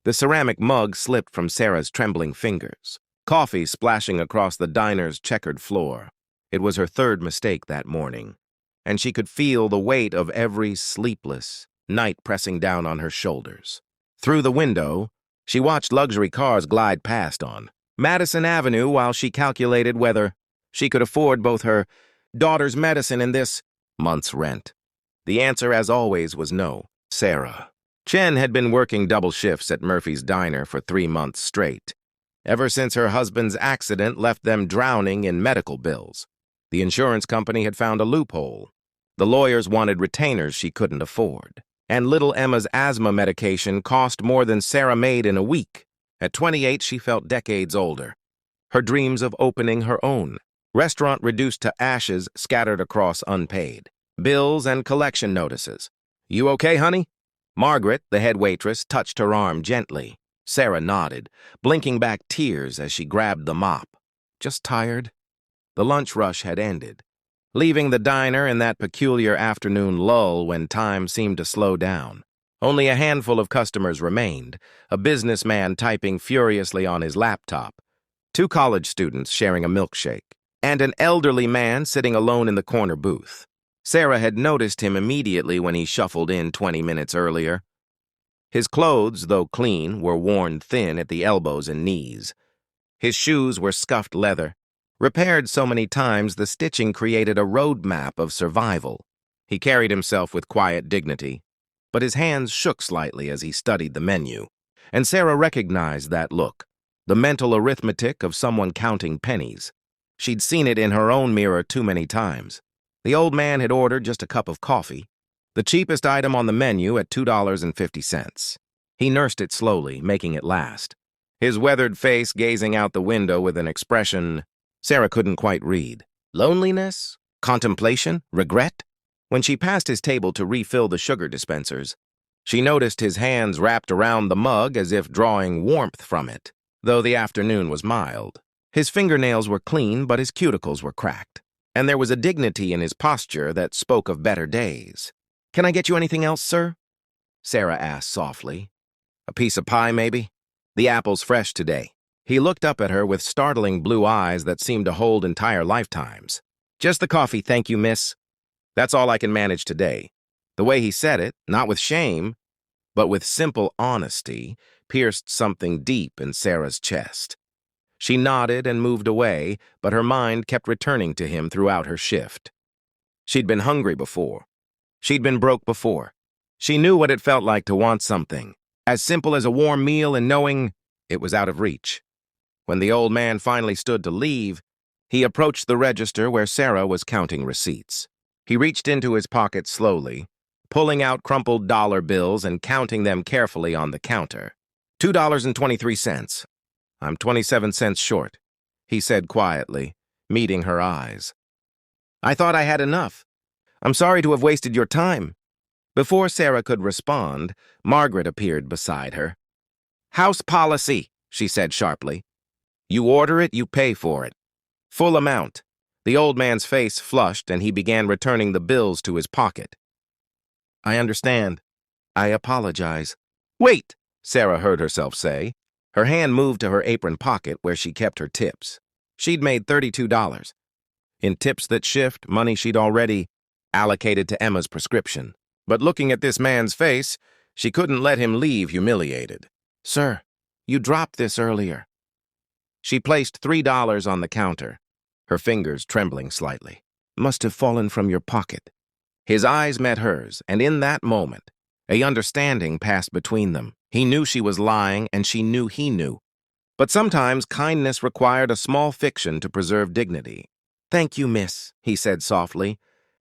The ceramic mug slipped from Sarah's trembling fingers, coffee splashing across the diner's checkered floor. It was her third mistake that morning, and she could feel the weight of every sleepless night pressing down on her shoulders. Through the window, she watched luxury cars glide past on Madison Avenue while she calculated whether she could afford both her daughter's medicine and this month's rent. The answer, as always, was no. Sarah Chen had been working double shifts at Murphy's Diner for 3 months straight, ever since her husband's accident left them drowning in medical bills. The insurance company had found a loophole. The lawyers wanted retainers she couldn't afford, and little Emma's asthma medication cost more than Sarah made in a week. At 28, she felt decades older. Her dreams of opening her own restaurant reduced to ashes scattered across unpaid bills and collection notices. "You okay, honey?" Margaret, the head waitress, touched her arm gently. Sarah nodded, blinking back tears as she grabbed the mop. "Just tired." The lunch rush had ended, leaving the diner in that peculiar afternoon lull when time seemed to slow down. Only a handful of customers remained, a businessman typing furiously on his laptop, 2 college students sharing a milkshake, and an elderly man sitting alone in the corner booth. Sarah had noticed him immediately when he shuffled in 20 minutes earlier. His clothes, though clean, were worn thin at the elbows and knees. His shoes were scuffed leather. Repaired so many times, the stitching created a road map of survival. He carried himself with quiet dignity, but his hands shook slightly as he studied the menu, and Sarah recognized that look, the mental arithmetic of someone counting pennies. She'd seen it in her own mirror too many times. The old man had ordered just a cup of coffee, the cheapest item on the menu at $2.50. He nursed it slowly, making it last, his weathered face gazing out the window with an expression Sarah couldn't quite read. Loneliness? Contemplation? Regret? When she passed his table to refill the sugar dispensers, she noticed his hands wrapped around the mug as if drawing warmth from it, though the afternoon was mild. His fingernails were clean, but his cuticles were cracked, and there was a dignity in his posture that spoke of better days. "Can I get you anything else, sir?" Sarah asked softly. "A piece of pie, maybe? The apple's fresh today." He looked up at her with startling blue eyes that seemed to hold entire lifetimes. "Just the coffee, thank you, miss. That's all I can manage today." The way he said it, not with shame, but with simple honesty, pierced something deep in Sarah's chest. She nodded and moved away, but her mind kept returning to him throughout her shift. She'd been hungry before. She'd been broke before. She knew what it felt like to want something, as simple as a warm meal, and knowing it was out of reach. When the old man finally stood to leave, he approached the register where Sarah was counting receipts. He reached into his pocket slowly, pulling out crumpled dollar bills and counting them carefully on the counter. $2.23. "I'm 27 cents short," he said quietly, meeting her eyes. "I thought I had enough. I'm sorry to have wasted your time." Before Sarah could respond, Margaret appeared beside her. "House policy," she said sharply. "You order it, you pay for it. Full amount." The old man's face flushed, and he began returning the bills to his pocket. "I understand. I apologize." "Wait," Sarah heard herself say. Her hand moved to her apron pocket where she kept her tips. She'd made $32. In tips that shift, money she'd already allocated to Emma's prescription. But looking at this man's face, she couldn't let him leave humiliated. "Sir, you dropped this earlier." She placed $3 on the counter, her fingers trembling slightly. "Must have fallen from your pocket." His eyes met hers, and in that moment, a understanding passed between them. He knew she was lying, and she knew he knew. But sometimes kindness required a small fiction to preserve dignity. "Thank you, miss," he said softly.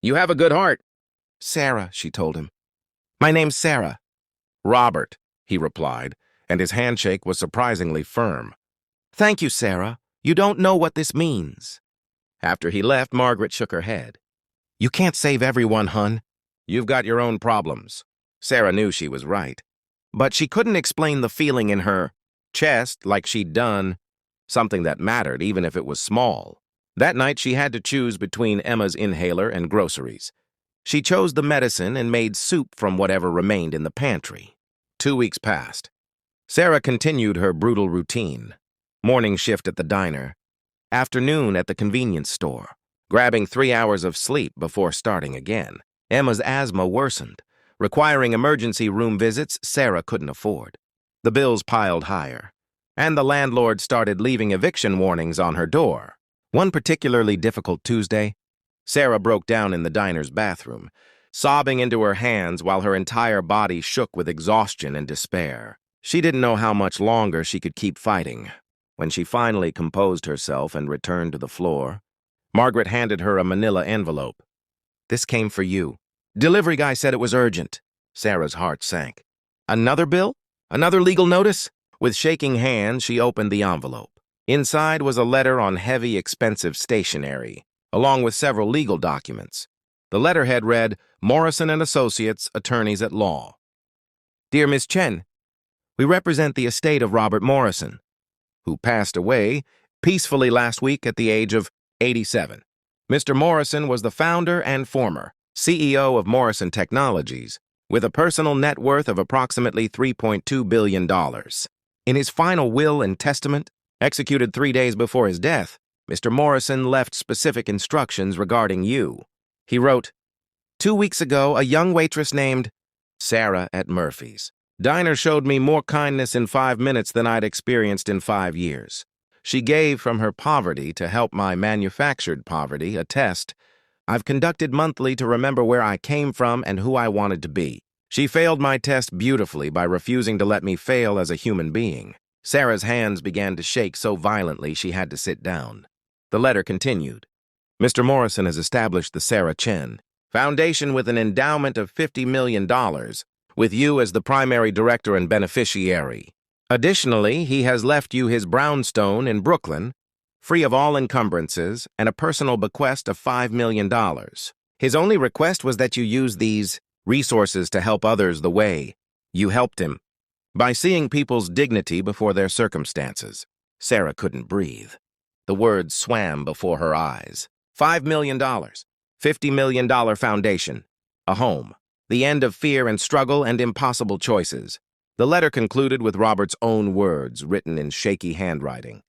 "You have a good heart." "Sarah," she told him. "My name's Sarah." "Robert," he replied, and his handshake was surprisingly firm. "Thank you, Sarah. You don't know what this means." After he left, Margaret shook her head. "You can't save everyone, hun. You've got your own problems." Sarah knew she was right, but she couldn't explain the feeling in her chest like she'd done something that mattered, even if it was small. That night, she had to choose between Emma's inhaler and groceries. She chose the medicine and made soup from whatever remained in the pantry. 2 weeks passed. Sarah continued her brutal routine. Morning shift at the diner, afternoon at the convenience store, grabbing 3 hours of sleep before starting again. Emma's asthma worsened, requiring emergency room visits Sarah couldn't afford. The bills piled higher, and the landlord started leaving eviction warnings on her door. One particularly difficult Tuesday, Sarah broke down in the diner's bathroom, sobbing into her hands while her entire body shook with exhaustion and despair. She didn't know how much longer she could keep fighting. When she finally composed herself and returned to the floor, Margaret handed her a manila envelope. "This came for you. Delivery guy said it was urgent." Sarah's heart sank. "Another bill? Another legal notice?" With shaking hands, she opened the envelope. Inside was a letter on heavy, expensive stationery, along with several legal documents. The letterhead read, "Morrison and Associates, Attorneys at Law." "Dear Miss Chen, we represent the estate of Robert Morrison, who passed away peacefully last week at the age of 87. Mr. Morrison was the founder and former CEO of Morrison Technologies, with a personal net worth of approximately $3.2 billion. In his final will and testament, executed 3 days before his death, Mr. Morrison left specific instructions regarding you. He wrote, 2 weeks ago, a young waitress named Sarah at Murphy's Diner showed me more kindness in 5 minutes than I'd experienced in 5 years. She gave from her poverty to help my manufactured poverty, a test I've conducted monthly to remember where I came from and who I wanted to be. She failed my test beautifully by refusing to let me fail as a human being. Sarah's hands began to shake so violently she had to sit down. The letter continued. Mr. Morrison has established the Sarah Chen Foundation with an endowment of $50 million, with you as the primary director and beneficiary. Additionally, he has left you his brownstone in Brooklyn, free of all encumbrances, and a personal bequest of $5 million. His only request was that you use these resources to help others the way you helped him, by seeing people's dignity before their circumstances. Sarah couldn't breathe. The words swam before her eyes. $5 million, $50 million foundation, a home, the end of fear and struggle and impossible choices. The letter concluded with Robert's own words, written in shaky handwriting.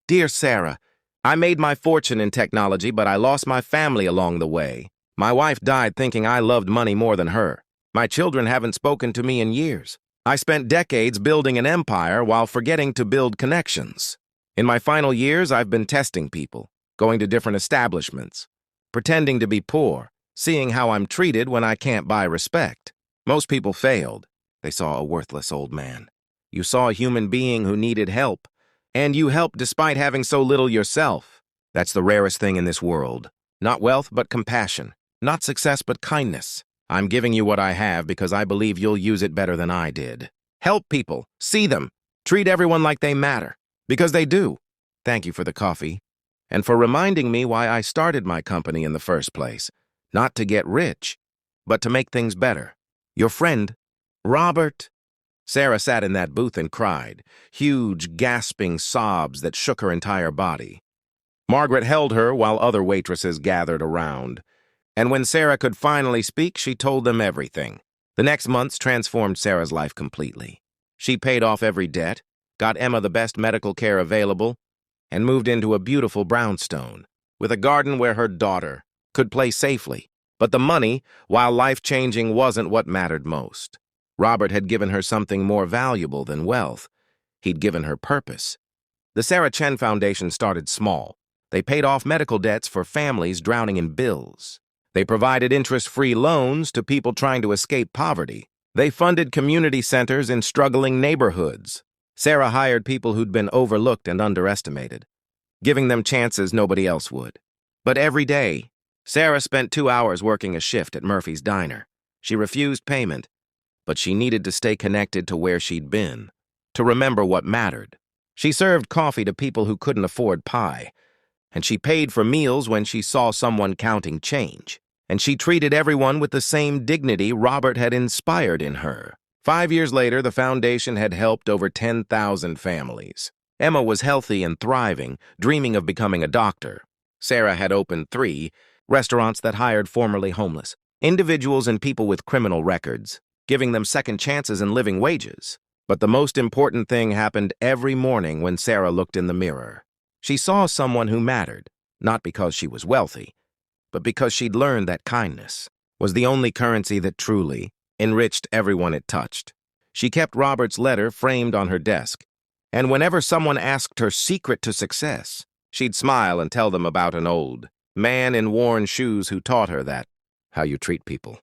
Dear Sarah, I made my fortune in technology, but I lost my family along the way. My wife died thinking I loved money more than her. My children haven't spoken to me in years. I spent decades building an empire while forgetting to build connections. In my final years, I've been testing people, going to different establishments, pretending to be poor, seeing how I'm treated when I can't buy respect. Most people failed. They saw a worthless old man. You saw a human being who needed help, and you helped despite having so little yourself. That's the rarest thing in this world. Not wealth, but compassion. Not success, but kindness. I'm giving you what I have because I believe you'll use it better than I did. Help people. See them. Treat everyone like they matter. Because they do. Thank you for the coffee, and for reminding me why I started my company in the first place. Not to get rich, but to make things better. Your friend, Robert. Sarah sat in that booth and cried, huge, gasping sobs that shook her entire body. Margaret held her while other waitresses gathered around. And when Sarah could finally speak, she told them everything. The next months transformed Sarah's life completely. She paid off every debt, got Emma the best medical care available, and moved into a beautiful brownstone, with a garden where her daughter could play safely. But the money, while life-changing, wasn't what mattered most. Robert had given her something more valuable than wealth. He'd given her purpose. The Sarah Chen Foundation started small. They paid off medical debts for families drowning in bills. They provided interest-free loans to people trying to escape poverty. They funded community centers in struggling neighborhoods. Sarah hired people who'd been overlooked and underestimated, giving them chances nobody else would. But every day, Sarah spent 2 hours working a shift at Murphy's Diner. She refused payment, but she needed to stay connected to where she'd been, to remember what mattered. She served coffee to people who couldn't afford pie, and she paid for meals when she saw someone counting change. And she treated everyone with the same dignity Robert had inspired in her. 5 years later, the foundation had helped over 10,000 families. Emma was healthy and thriving, dreaming of becoming a doctor. Sarah had opened 3 restaurants that hired formerly homeless individuals and people with criminal records, giving them second chances and living wages. But the most important thing happened every morning when Sarah looked in the mirror. She saw someone who mattered, not because she was wealthy, but because she'd learned that kindness was the only currency that truly enriched everyone it touched. She kept Robert's letter framed on her desk, and whenever someone asked her secret to success, she'd smile and tell them about an old man in worn shoes who taught her that how you treat people.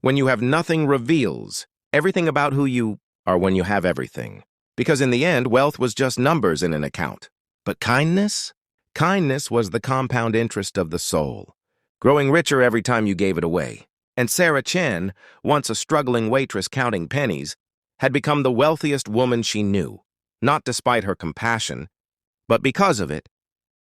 When you have nothing reveals everything about who you are when you have everything. Because in the end, wealth was just numbers in an account. But kindness? Kindness was the compound interest of the soul, growing richer every time you gave it away. And Sarah Chen, once a struggling waitress counting pennies, had become the wealthiest woman she knew, not despite her compassion, but because of it.